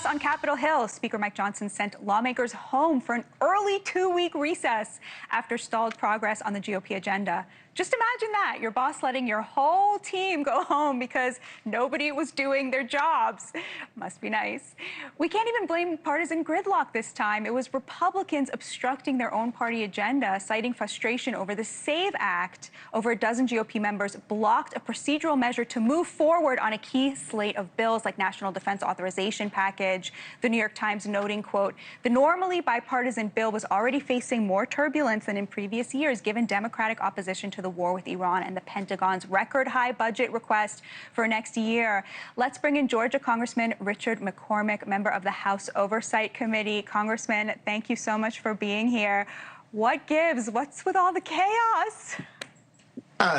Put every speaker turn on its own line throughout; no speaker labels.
on Capitol Hill, Speaker Mike Johnson sent lawmakers home for an early 2-week recess after stalled progress on the GOP agenda. Just imagine that, your boss letting your whole team go home because nobody was doing their jobs. Must be nice. We can't even blame partisan gridlock this time. It was Republicans obstructing their own party agenda, citing frustration over the SAVE Act. Over a dozen GOP members blocked a procedural measure to move forward on a key slate of bills like National Defense Authorization Package. The New York Times noting, quote, the normally bipartisan bill was already facing more turbulence than in previous years, given Democratic opposition to the war with Iran and the Pentagon's record high budget request for next year. Let's bring in Georgia Congressman Richard McCormick, member of the House Oversight Committee. Congressman, thank you so much for being here. What gives? What's with all the chaos?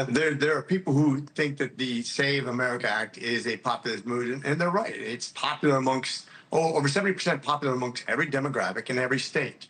There are people who think that the Save America Act is a populist movement, and they're right. It's popular amongst, over 70% popular amongst every demographic in every state.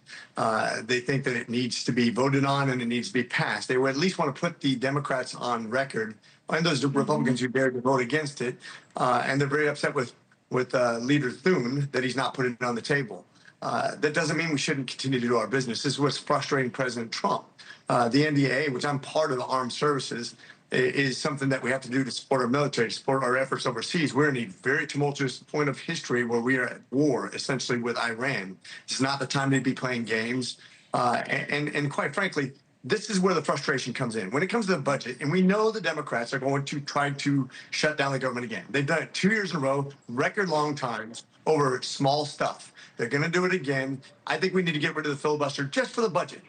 They think that it needs to be voted on and it needs to be passed. They would at least want to put the Democrats on record, and those Republicans who dared to vote against it, and they're very upset with Leader Thune that he's not putting it on the table. That doesn't mean we shouldn't continue to do our business. This is what's frustrating President Trump. The NDAA, which I'm part of the armed services, is something that we have to do to support our military, to support our efforts overseas. We're in a very tumultuous point of history where we are at war, essentially, with Iran. It's not the time to be playing games. And quite frankly, this is where the frustration comes in. When it comes to the budget, and we know the Democrats are going to try to shut down the government again. They've done it 2 years in a row, record long times, over small stuff. They're going to do it again. I think we need to get rid of the filibuster just for the budget.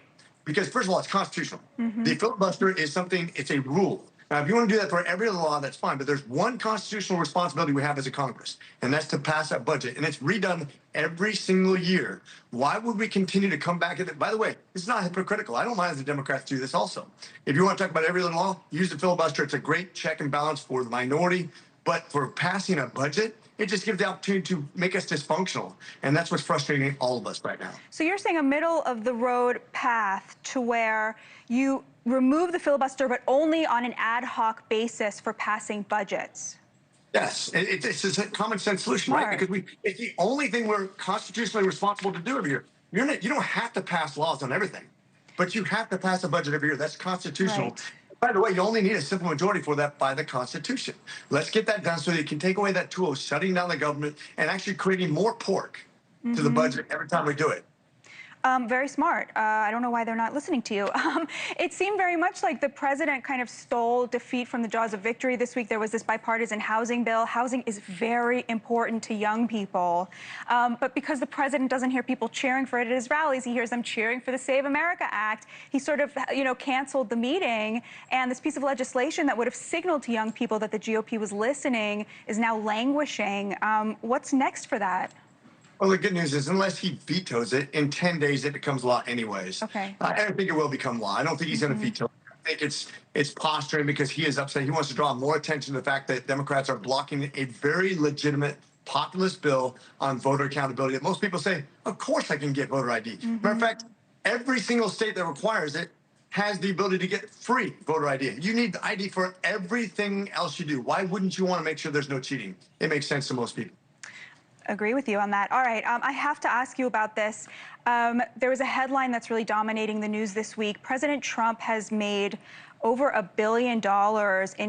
Because, first of all, it's constitutional. The filibuster is something, it's a rule. Now, if you want to do that for every other law, that's fine. But there's one constitutional responsibility we have as a Congress, and that's to pass that budget. And it's redone every single year. Why would we continue to come back at it? By the way, it's not hypocritical. I don't mind if the Democrats do this also. If you want to talk about every other law, use the filibuster. It's a great check and balance for the minority. But for passing a budget, it just gives the opportunity to make us dysfunctional. And that's what's frustrating all of us right now.
So you're saying a middle-of-the-road path to where you remove the filibuster, but only on an ad hoc basis for passing budgets?
Yes, it's a common sense solution, right? Because it's the only thing we're constitutionally responsible to do every year. You don't have to pass laws on everything, but you have to pass a budget every year. That's constitutional.
Right.
By the way, you only need a simple majority for that by the Constitution. Let's get that done so that you can take away that tool of shutting down the government and actually creating more pork to the budget every time we do it.
Very smart. I don't know why they're not listening to you. It seemed very much like the president kind of stole defeat from the jaws of victory this week. There was this bipartisan housing bill. Housing is very important to young people. But because the president doesn't hear people cheering for it at his rallies, he hears them cheering for the Save America Act. He sort of, canceled the meeting. And this piece of legislation that would have signaled to young people that the GOP was listening is now languishing. What's next for that?
Well, the good news is, unless he vetoes it, in 10 days it becomes law anyways.
Okay.
I don't think it will become law. I don't think he's going to veto it. I think it's posturing because he is upset. He wants to draw more attention to the fact that Democrats are blocking a very legitimate populist bill on voter accountability that most people say, of course I can get voter ID. Matter of fact, every single state that requires it has the ability to get free voter ID. You need the ID for everything else you do. Why wouldn't you want to make sure there's no cheating? It makes sense to most people.
Agree with you on that. All right, I have to ask you about this. There was a headline that's really dominating the news this week. President Trump has made over $1 billion in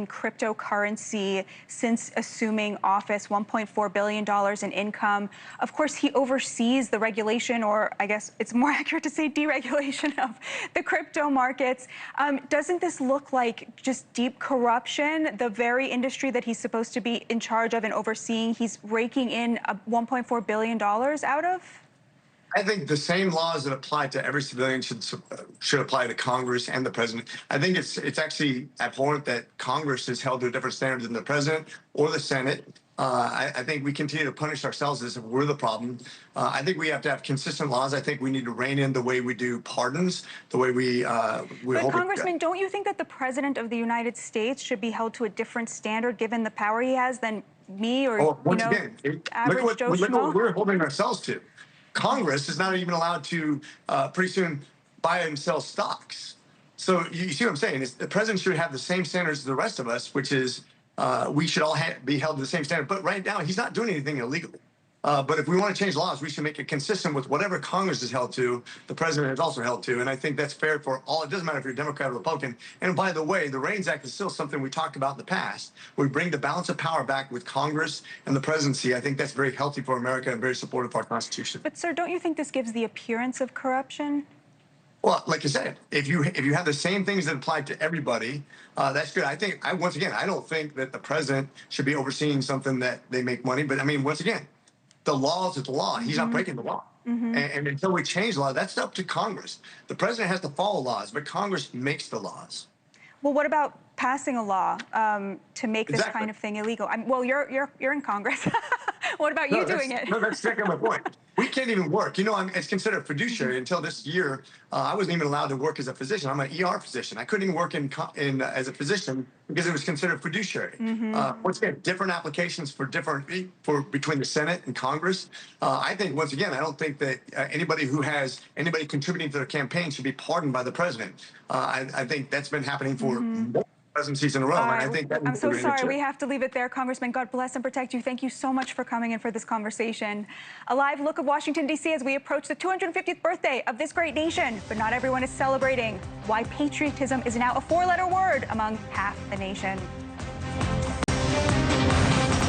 cryptocurrency since assuming office, $1.4 billion in income. Of course, he oversees the regulation, or I guess it's more accurate to say deregulation of the crypto markets. Doesn't this look like just deep corruption? The very industry that he's supposed to be in charge of and overseeing, he's raking in $1.4 billion out of?
I think the same laws that apply to every civilian should apply to Congress and the president. I think it's actually abhorrent that Congress is held to a different standard than the president or the Senate. I think we continue to punish ourselves as if we're the problem. I think we have to have consistent laws. I think we need to rein in the way we do pardons, the way we
But Congressman, don't you think that the president of the United States should be held to a different standard given the power he has than me or average Joe Schmo?
Look what we're holding ourselves to. Congress is not even allowed to pretty soon buy and sell stocks. So you see what I'm saying? The president should have the same standards as the rest of us, which is we should all be held to the same standard. But right now, he's not doing anything illegally. But if we want to change laws, we should make it consistent with whatever Congress is held to, the president is also held to. And I think that's fair for all. It doesn't matter if you're Democrat or Republican. And by the way, the REINS Act is still something we talked about in the past. We bring the balance of power back with Congress and the presidency. I think that's very healthy for America and very supportive of our Constitution.
But, sir, don't you think this gives the appearance of corruption?
Well, like you said, if you have the same things that apply to everybody, that's good. Once again, I don't think that the president should be overseeing something that they make money. But I mean, once again, the law is the law. He's not breaking the law. And until we change the law, that's up to Congress. The president has to follow laws, but Congress makes the laws.
Well, what about passing a law to make this kind of thing illegal? Well, you're in Congress. What about you doing it?
No, that's exactly my point. We can't even work. You know, it's considered fiduciary. Until this year, I wasn't even allowed to work as a physician. I'm an ER physician. I couldn't even work as a physician because it was considered fiduciary. Once again, different applications for between the Senate and Congress. I think, once again, I don't think that anybody contributing to their campaign should be pardoned by the president. I think that's been happening for presidencies in a row. And I think
I'm so sorry. We have to leave it there. Congressman, God bless and protect you. Thank you so much for coming in for this conversation. A live look of Washington, D.C. as we approach the 250th birthday of this great nation. But not everyone is celebrating. Why patriotism is now a four-letter word among half the nation.